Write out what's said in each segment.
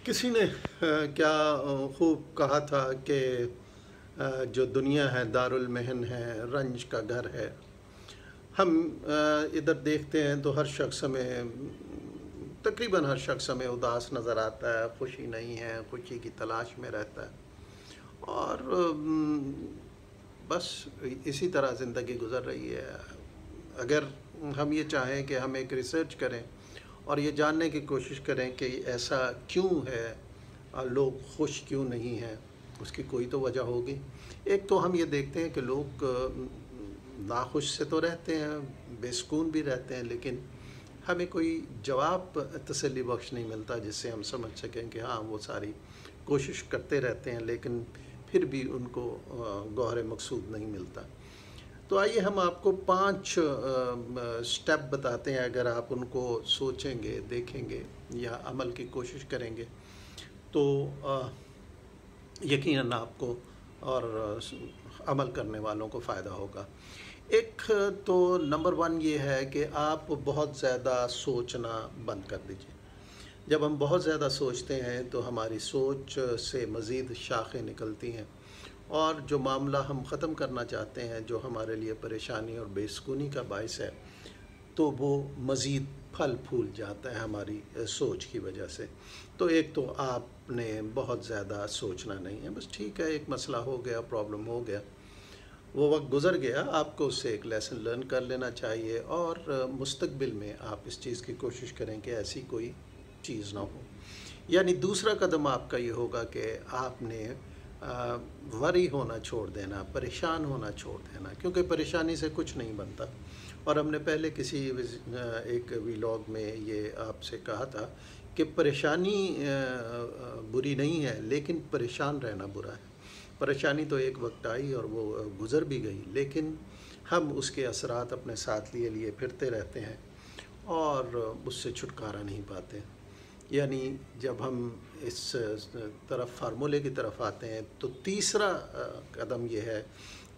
کسی نے کیا خوب کہا تھا کہ جو دنیا ہے دارالمحن ہے، رنج کا گھر ہے۔ ہم ادھر دیکھتے ہیں تو ہر شخص ہمیں تقریباً ہر شخص ہمیں اداس نظر آتا ہے، خوشی نہیں ہے، خوشی کی تلاش میں رہتا ہے، اور بس اسی طرح زندگی گزر رہی ہے۔ اگر ہم یہ چاہیں کہ ہم ایک ریسرچ کریں اور یہ جاننے کی کوشش کریں کہ ایسا کیوں ہے اور لوگ خوش کیوں نہیں ہیں، اس کی کوئی تو وجہ ہوگی۔ ایک تو ہم یہ دیکھتے ہیں کہ لوگ ناخوش سے تو رہتے ہیں، بے سکون بھی رہتے ہیں، لیکن ہمیں کوئی جواب تسلی بخش نہیں ملتا جس سے ہم سمجھ سکیں کہ ہاں وہ ساری کوشش کرتے رہتے ہیں لیکن پھر بھی ان کو گوہر مقصود نہیں ملتا۔ تو آئیے ہم آپ کو 5 سٹیپ بتاتے ہیں، اگر آپ ان کو سوچیں گے، دیکھیں گے یا عمل کی کوشش کریں گے تو یقیناً آپ کو اور عمل کرنے والوں کو فائدہ ہوگا۔ ایک تو نمبر 1 یہ ہے کہ آپ بہت زیادہ سوچنا بند کر دیجیے۔ جب ہم بہت زیادہ سوچتے ہیں تو ہماری سوچ سے مزید شاخیں نکلتی ہیں، اور جو معاملہ ہم ختم کرنا چاہتے ہیں، جو ہمارے لیے پریشانی اور بے سکونی کا باعث ہے، تو وہ مزید پھل پھول جاتا ہے ہماری سوچ کی وجہ سے۔ تو ایک تو آپ نے بہت زیادہ سوچنا نہیں ہے، بس ٹھیک ہے، ایک مسئلہ ہو گیا، پرابلم ہو گیا، وہ وقت گزر گیا، آپ کو اس سے ایک لیسن لرن کر لینا چاہیے، اور مستقبل میں آپ اس چیز کی کوشش کریں کہ ایسی کوئی چیز نہ ہو۔ یعنی دوسرا قدم آپ کا یہ ہوگا کہ آپ نے وری ہونا چھوڑ دینا، پریشان ہونا چھوڑ دینا، کیونکہ پریشانی سے کچھ نہیں بنتا۔ اور ہم نے پہلے کسی ایک ویلاگ میں یہ آپ سے کہا تھا کہ پریشانی بری نہیں ہے، لیکن پریشان رہنا برا ہے۔ پریشانی تو ایک وقت آئی اور وہ گزر بھی گئی، لیکن ہم اس کے اثرات اپنے ساتھ لیے پھرتے رہتے ہیں اور اس سے چھٹکارا نہیں پاتے۔ یعنی جب ہم اس طرف فارمولے کی طرف آتے ہیں تو تیسرا قدم یہ ہے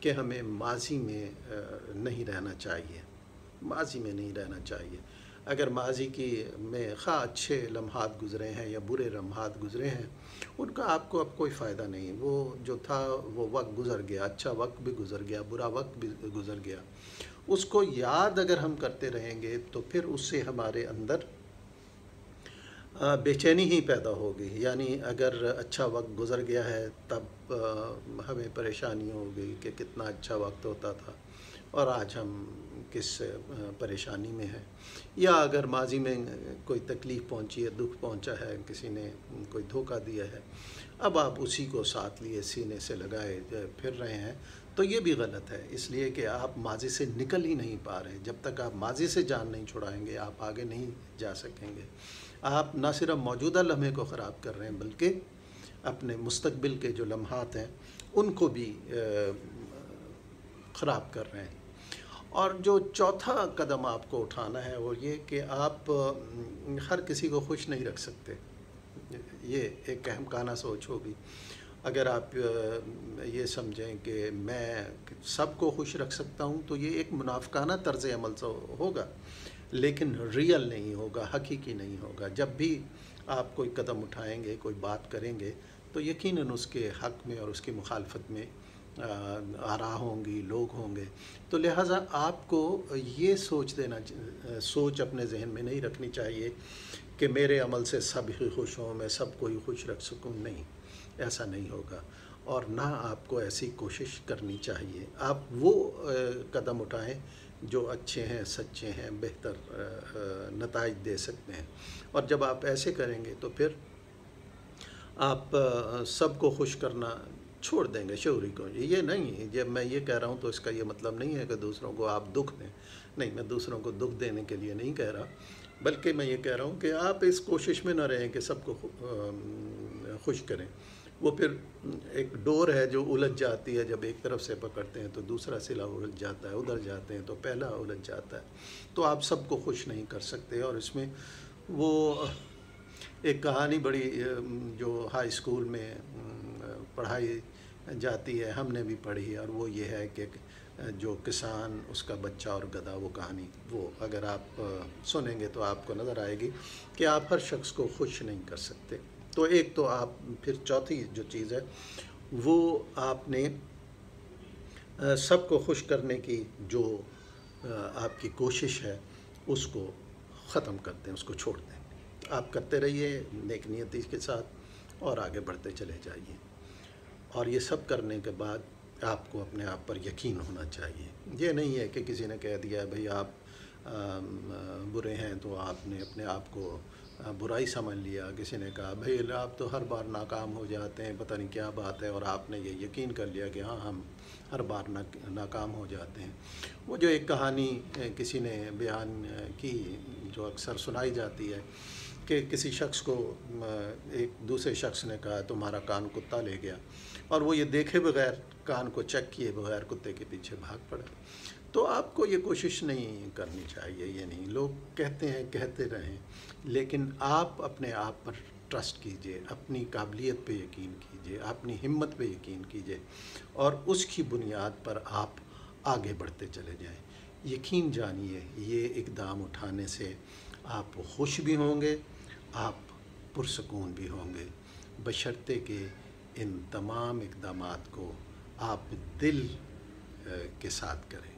کہ ہمیں ماضی میں نہیں رہنا چاہیے، ماضی میں نہیں رہنا چاہیے۔ اگر ماضی کی میں خواہ اچھے لمحات گزرے ہیں یا برے لمحات گزرے ہیں، ان کا آپ کو اب کوئی فائدہ نہیں۔ وہ جو تھا وہ وقت گزر گیا، اچھا وقت بھی گزر گیا، برا وقت بھی گزر گیا۔ اس کو یاد اگر ہم کرتے رہیں گے تو پھر اس سے ہمارے اندر بے چینی ہی پیدا ہوگی۔ یعنی اگر اچھا وقت گزر گیا ہے تب ہمیں پریشانی ہوگی کہ کتنا اچھا وقت ہوتا تھا اور آج ہم کس پریشانی میں ہیں۔ یا اگر ماضی میں کوئی تکلیف پہنچی ہے، دکھ پہنچا ہے، کسی نے کوئی دھوکہ دیا ہے، اب آپ اسی کو ساتھ لیے سینے سے لگائے پھر رہے ہیں، تو یہ بھی غلط ہے، اس لیے کہ آپ ماضی سے نکل ہی نہیں پا رہے۔ جب تک آپ ماضی سے جان نہیں چھڑائیں گے آپ آگے نہیں جا سکیں گے۔ آپ نہ صرف موجودہ لمحے کو خراب کر رہے ہیں بلکہ اپنے مستقبل کے جو لمحات ہیں ان کو بھی خراب کر رہے ہیں۔ اور جو چوتھا قدم آپ کو اٹھانا ہے وہ یہ کہ آپ ہر کسی کو خوش نہیں رکھ سکتے۔ یہ ایک احمقانہ سوچ ہوگی۔ اگر آپ یہ سمجھیں کہ میں سب کو خوش رکھ سکتا ہوں تو یہ ایک منافقانہ طرز عمل سے ہوگا، لیکن ریئل نہیں ہوگا، حقیقی نہیں ہوگا۔ جب بھی آپ کوئی قدم اٹھائیں گے، کوئی بات کریں گے تو یقیناً اس کے حق میں اور اس کی مخالفت میں آراء ہوں گی، لوگ ہوں گے۔ تو لہٰذا آپ کو یہ سوچ اپنے ذہن میں نہیں رکھنی چاہیے کہ میرے عمل سے سب ہی خوش ہوں، میں سب کو ہی خوش رکھ سکوں۔ نہیں، ایسا نہیں ہوگا، اور نہ آپ کو ایسی کوشش کرنی چاہیے۔ آپ وہ قدم اٹھائیں جو اچھے ہیں، سچے ہیں، بہتر نتائج دے سکتے ہیں، اور جب آپ ایسے کریں گے تو پھر آپ سب کو خوش کرنا چھوڑ دیں گے شعوری کو۔ یہ نہیں، جب میں یہ کہہ رہا ہوں تو اس کا یہ مطلب نہیں ہے کہ دوسروں کو آپ دکھ دیں۔ نہیں، میں دوسروں کو دکھ دینے کے لیے نہیں کہہ رہا، بلکہ میں یہ کہہ رہا ہوں کہ آپ اس کوشش میں نہ رہیں کہ سب کو خوش کریں۔ وہ پھر ایک ڈور ہے جو الجھ جاتی ہے، جب ایک طرف سے پکڑتے ہیں تو دوسرا سلا الجھ جاتا ہے، ادھر جاتے ہیں تو پہلا الجھ جاتا ہے، تو آپ سب کو خوش نہیں کر سکتے۔ اور اس میں وہ ایک کہانی بڑی جو ہائی اسکول میں پڑھائی جاتی ہے، ہم نے بھی پڑھی، اور وہ یہ ہے کہ جو کسان، اس کا بچہ اور گدھا، وہ کہانی، وہ اگر آپ سنیں گے تو آپ کو نظر آئے گی کہ آپ ہر شخص کو خوش نہیں کر سکتے۔ تو ایک تو آپ پھر چوتھی جو چیز ہے وہ آپ نے سب کو خوش کرنے کی جو آپ کی کوشش ہے اس کو ختم کر دیں، اس کو چھوڑ دیں. آپ کرتے رہیے نیک نیتی کے ساتھ اور آگے بڑھتے چلے جائیے. اور یہ سب کرنے کے بعد آپ کو اپنے آپ پر یقین ہونا چاہیے. یہ نہیں ہے کہ کسی نے کہہ دیا بھئی آپ برے ہیں تو آپ نے اپنے آپ کو برائی سمجھ لیا. کسی نے کہا بھئی آپ تو ہر بار ناکام ہو جاتے ہیں، پتہ نہیں کیا بات ہے، اور آپ نے یہ یقین کر لیا کہ ہاں ہم ہر بار ناکام ہو جاتے ہیں. وہ جو ایک کہانی کسی نے بیان کی جو اکثر سنائی جاتی ہے کہ کسی شخص کو ایک دوسرے شخص نے کہا تمہارا کان کتا لے گیا، اور وہ یہ دیکھے بغیر، کان کو چیک کیے بغیر کتے کے پیچھے بھاگ پڑا. تو آپ کو یہ کوشش نہیں کرنی چاہیے. یہ نہیں، لوگ کہتے ہیں کہتے رہیں، لیکن آپ اپنے آپ پر ٹرسٹ کیجئے، اپنی قابلیت پہ یقین کیجئے، اپنی ہمت پہ یقین کیجئے، اور اس کی بنیاد پر آپ آگے بڑھتے چلے جائیں. یقین جانیے یہ اقدام اٹھانے سے آپ خوش بھی ہوں گے، آپ پرسکون بھی ہوں گے، بشرطے کہ ان تمام اقدامات کو آپ دل کے ساتھ کریں.